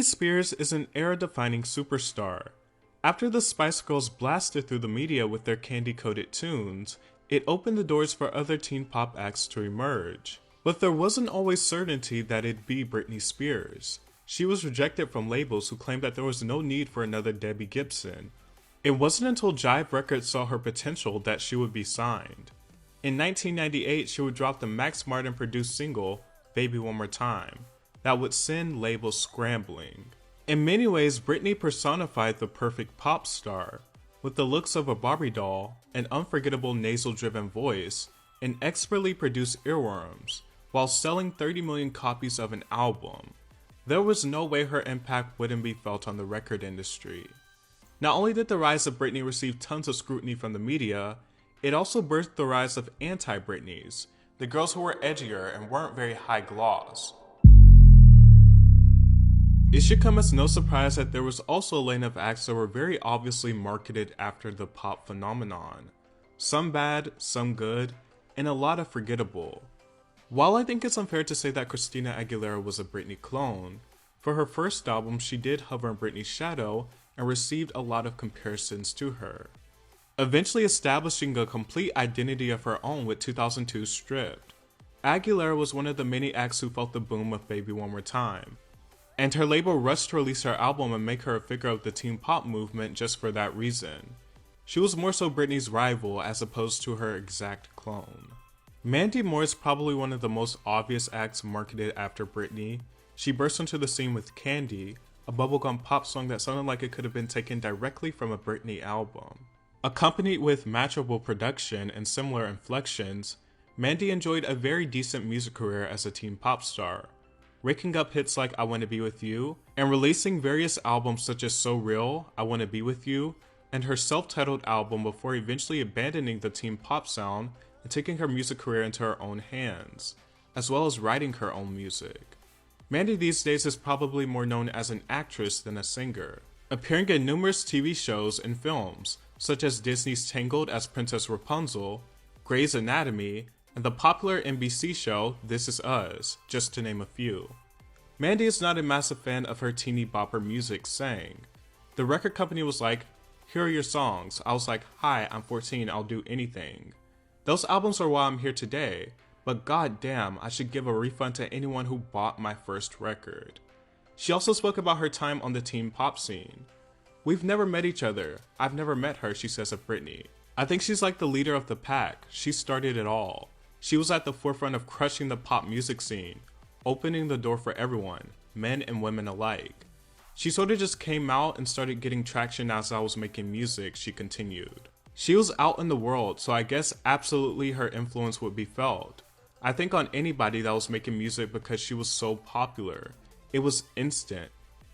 Spears is an era-defining superstar. After the Spice Girls blasted through the media with their candy-coated tunes, it opened the doors for other teen pop acts to emerge. But there wasn't always certainty that it'd be Britney Spears. She was rejected from labels who claimed that there was no need for another Debbie Gibson. It wasn't until Jive Records saw her potential that she would be signed. In 1998, she would drop the Max Martin-produced single, Baby One More Time, that would send labels scrambling. In many ways, Britney personified the perfect pop star, with the looks of a Barbie doll, an unforgettable nasal-driven voice, and expertly produced earworms, while selling 30 million copies of an album. There was no way her impact wouldn't be felt on the record industry. Not only did the rise of Britney receive tons of scrutiny from the media, it also birthed the rise of anti-Britneys, the girls who were edgier and weren't very high gloss. It should come as no surprise that there was also a lane of acts that were very obviously marketed after the pop phenomenon. Some bad, some good, and a lot of forgettable. While I think it's unfair to say that Christina Aguilera was a Britney clone, for her first album she did hover in Britney's shadow and received a lot of comparisons to her, eventually establishing a complete identity of her own with 2002's Stripped. Aguilera was one of the many acts who felt the boom of Baby One More Time, and her label rushed to release her album and make her a figure of the teen pop movement just for that reason. She was more so Britney's rival as opposed to her exact clone. Mandy Moore is probably one of the most obvious acts marketed after Britney. She burst into the scene with Candy, a bubblegum pop song that sounded like it could have been taken directly from a Britney album. Accompanied with matchable production and similar inflections, Mandy enjoyed a very decent music career as a teen pop star, raking up hits like I Wanna Be With You, and releasing various albums such as So Real, I Wanna Be With You, and her self-titled album before eventually abandoning the teen pop sound and taking her music career into her own hands, as well as writing her own music. Mandy these days is probably more known as an actress than a singer, appearing in numerous TV shows and films, such as Disney's Tangled as Princess Rapunzel, Grey's Anatomy, and the popular NBC show This Is Us, just to name a few. Mandy is not a massive fan of her teeny bopper music, saying, "The record company was like, here are your songs. I was like, hi, I'm 14, I'll do anything. Those albums are why I'm here today, but goddamn, I should give a refund to anyone who bought my first record." She also spoke about her time on the teen pop scene. "We've never met each other. I've never met her," she says of Britney. "I think she's like the leader of the pack. She started it all. She was at the forefront of crushing the pop music scene, opening the door for everyone, men and women alike. She sort of just came out and started getting traction as I was making music," she continued. She was out in the world, so I guess absolutely her influence would be felt. I think on anybody that was making music because she was so popular. It was instant.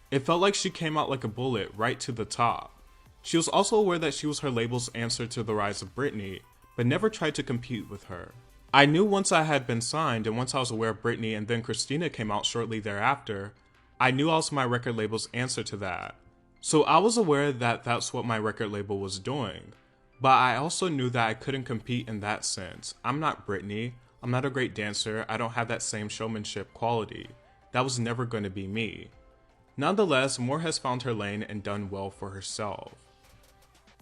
It felt like she came out like a bullet right to the top. She was also aware that she was her label's answer to the rise of Britney, but never tried to compete with her. I knew once I had been signed and once I was aware of Britney and then Christina came out shortly thereafter, I knew I was my record label's answer to that. So I was aware that that's what my record label was doing. But I also knew that I couldn't compete in that sense. I'm not Britney. I'm not a great dancer. I don't have that same showmanship quality. That was never going to be me. Nonetheless, Moore has found her lane and done well for herself.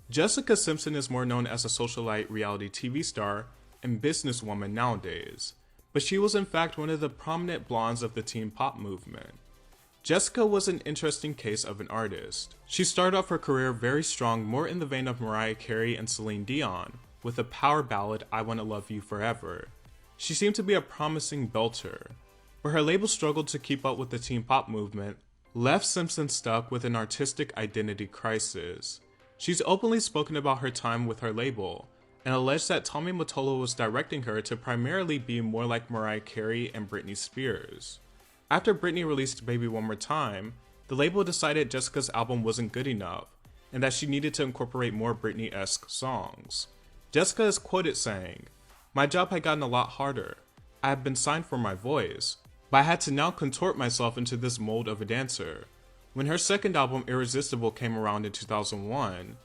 Jessica Simpson is more known as a socialite reality TV star and businesswoman nowadays, but she was in fact one of the prominent blondes of the teen pop movement. Jessica was an interesting case of an artist. She started off her career very strong, more in the vein of Mariah Carey and Celine Dion, with the power ballad I Wanna Love You Forever. She seemed to be a promising belter, but her label struggled to keep up with the teen pop movement, left Simpson stuck with an artistic identity crisis. She's openly spoken about her time with her label, and alleged that Tommy Mottola was directing her to primarily be more like Mariah Carey and Britney Spears. After Britney released Baby One More Time, the label decided Jessica's album wasn't good enough, and that she needed to incorporate more Britney-esque songs. Jessica is quoted saying, "My job had gotten a lot harder. I had been signed for my voice, but I had to now contort myself into this mold of a dancer. When her second album, Irresistible, came around in 2001,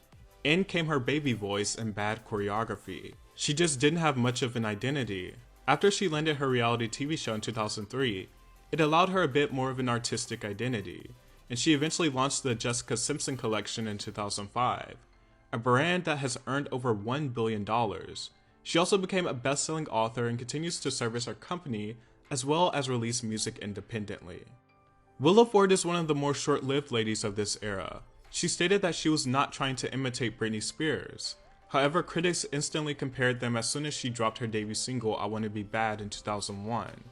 in came her baby voice and bad choreography. She just didn't have much of an identity. After she landed her reality TV show in 2003, it allowed her a bit more of an artistic identity. and she eventually launched the Jessica Simpson collection in 2005, a brand that has earned over $1 billion. She also became a best-selling author and continues to service her company as well as release music independently. Willa Ford is one of the more short-lived ladies of this era. She stated that she was not trying to imitate Britney Spears. However, critics instantly compared them as soon as she dropped her debut single I Wanna Be Bad in 2001.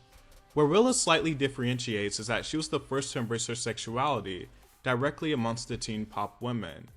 Where Willa slightly differentiates is that she was the first to embrace her sexuality directly amongst the teen pop women.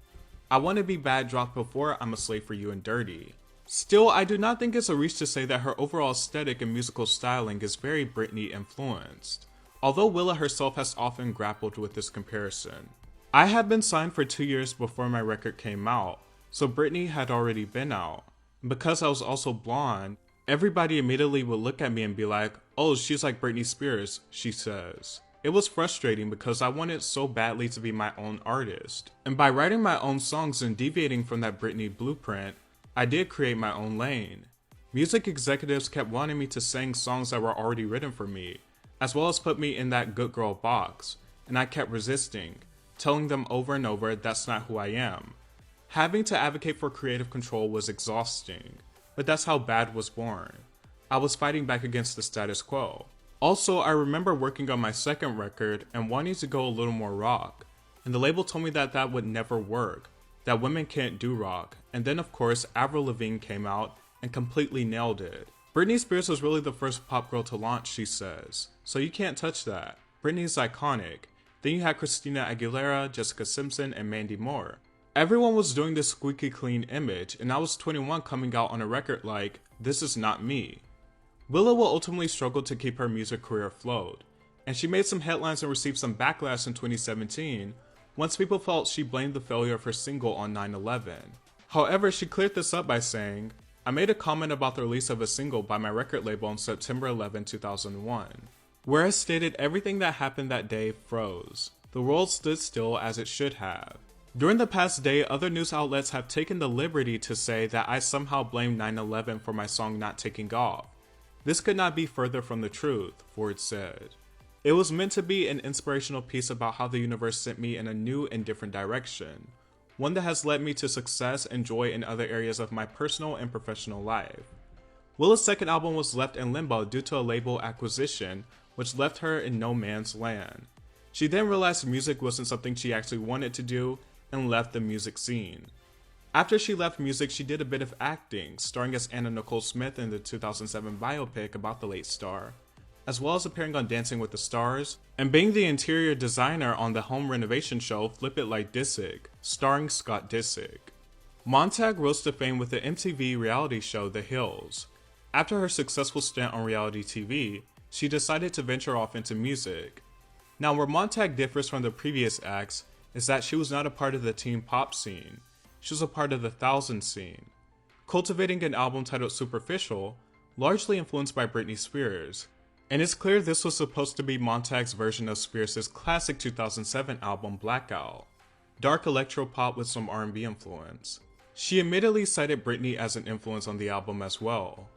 I Wanna Be Bad dropped before I'm a Slave for You and Dirty. Still, I do not think it's a reach to say that her overall aesthetic and musical styling is very Britney influenced, although Willa herself has often grappled with this comparison. I had been signed for 2 years before my record came out, so Britney had already been out. And because I was also blonde, everybody immediately would look at me and be like, "Oh, she's like Britney Spears," she says. It was frustrating because I wanted so badly to be my own artist. And by writing my own songs and deviating from that Britney blueprint, I did create my own lane. Music executives kept wanting me to sing songs that were already written for me, as well as put me in that good girl box, and I kept resisting, telling them over and over that's not who I am. Having to advocate for creative control was exhausting, but that's how Bad was born. I was fighting back against the status quo. Also, I remember working on my second record and wanting to go a little more rock, and the label told me that that would never work, that women can't do rock, and then of course Avril Lavigne came out and completely nailed it. Britney Spears was really the first pop girl to launch, she says, so you can't touch that. Britney's iconic. Then you had Christina Aguilera, Jessica Simpson, and Mandy Moore. Everyone was doing this squeaky clean image, and I was 21 coming out on a record like, "This is not me." Willa will ultimately struggle to keep her music career afloat, and she made some headlines and received some backlash in 2017 once people felt she blamed the failure of her single on 9/11. However, she cleared this up by saying, "I made a comment about the release of a single by my record label on September 11, 2001, where I stated everything that happened that day froze. The world stood still as it should have." During the past day, other news outlets have taken the liberty to say that I somehow blamed 9/11 for my song not taking off. This could not be further from the truth, Ford said. It was meant to be an inspirational piece about how the universe sent me in a new and different direction, one that has led me to success and joy in other areas of my personal and professional life. Willa's second album was left in limbo due to a label acquisition, which left her in no man's land. She then realized music wasn't something she actually wanted to do and left the music scene. After she left music, she did a bit of acting, starring as Anna Nicole Smith in the 2007 biopic about the late star, as well as appearing on Dancing with the Stars, and being the interior designer on the home renovation show Flip It Like Disick, starring Scott Disick. Montag rose to fame with the MTV reality show The Hills. After her successful stint on reality TV, she decided to venture off into music. Now, where Montag differs from the previous acts is that she was not a part of the teen pop scene. She was a part of the thousand scene, cultivating an album titled Superficial, largely influenced by Britney Spears. And it's clear this was supposed to be Montag's version of Spears' classic 2007 album Blackout, dark electropop with some R&B influence. She admittedly cited Britney as an influence on the album as well.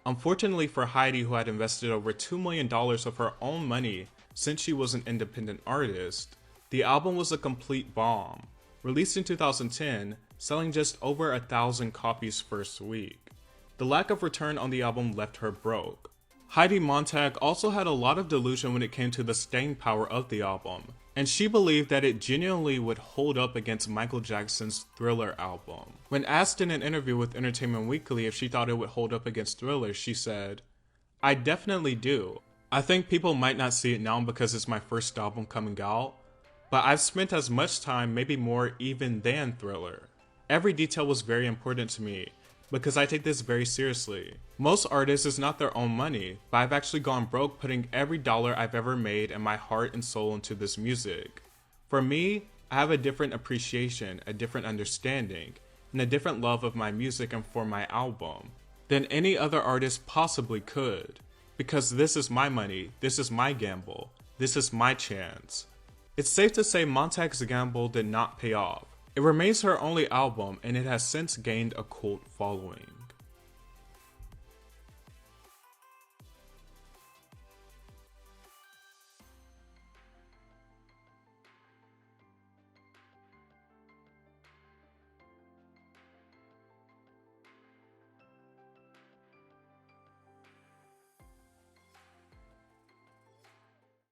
Unfortunately for Heidi, who had invested over $2 million of her own money since she was an independent artist, the album was a complete bomb. Released in 2010, selling just over 1,000 copies first week. The lack of return on the album left her broke. Heidi Montag also had a lot of delusion when it came to the staying power of the album, and she believed that it genuinely would hold up against Michael Jackson's Thriller album. When asked in an interview with Entertainment Weekly if she thought it would hold up against Thriller, she said, "I definitely do. I think people might not see it now because it's my first album coming out, but I've spent as much time, maybe more even than Thriller. Every detail was very important to me, because I take this very seriously. Most artists, it's not their own money, but I've actually gone broke putting every dollar I've ever made and my heart and soul into this music. For me, I have a different appreciation, a different understanding, and a different love of my music and for my album than any other artist possibly could. Because this is my money, this is my gamble, this is my chance." It's safe to say Montag's gamble did not pay off. It remains her only album, and it has since gained a cult following.